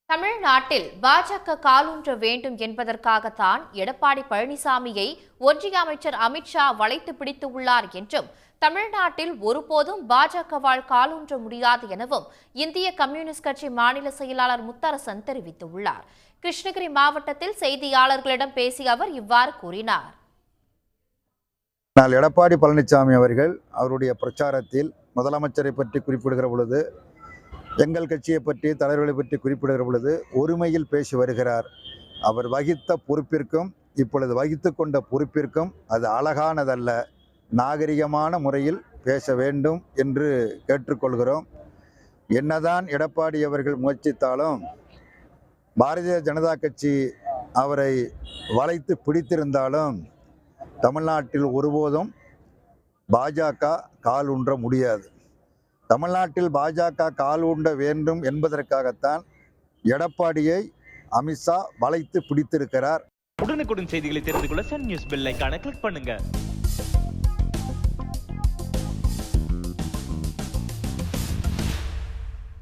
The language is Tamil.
தமிழ்நாட்டில் பாஜக காலூன்ற வேண்டும் என்பதற்காகத்தான் எடப்பாடி பழனிசாமியை ஒன்றிய அமைச்சர் அமித்ஷா வளைத்து பிடித்துள்ளார் என்றும், தமிழ்நாட்டில் ஒருபோதும் பாஜகவால் காலூன்ற முடியாது எனவும் இந்திய கம்யூனிஸ்ட் கட்சி மாநில செயலாளர் முத்தரசன் தெரிவித்துள்ளார். கிருஷ்ணகிரி மாவட்டத்தில் செய்தியாளர்களிடம் பேசிய அவர் இவ்வாறு கூறினார். எடப்பாடி பழனிசாமி அவர்கள் அவருடைய பிரச்சாரத்தில் முதலமைச்சரை பற்றி குறிப்பிடுகிற பொழுது, எங்கள் கட்சியை பற்றி, தலைவர்களை பற்றி குறிப்பிடுகிற பொழுது ஒருமையில் பேசி வருகிறார். அவர் வகித்த பொறுப்பிற்கும் இப்பொழுது வகித்து கொண்ட பொறுப்பிற்கும் அது அழகானதல்ல, நாகரிகமான முறையில் பேச வேண்டும் என்று கேட்டுக்கொள்கிறோம். என்னதான் எடப்பாடி அவர்கள் முயற்சித்தாலும் பாரதிய ஜனதா கட்சி அவரை வளைத்து பிடித்திருந்தாலும் தமிழ்நாட்டில் ஒருபோதும் பாஜக கால் ஊன்ற முடியாது. தமிழ்நாட்டில் பாஜக கால் ஊன்ற வேண்டும் என்பதற்காகத்தான் எடப்பாடியை அமித்ஷா வளைத்து பிடித்திருக்கிறார். உடனுக்குடன் செய்திகளை தெரிந்து கொள்ள சன் நியூஸ் பெல் ஐகானை கிளிக் பண்ணுங்க.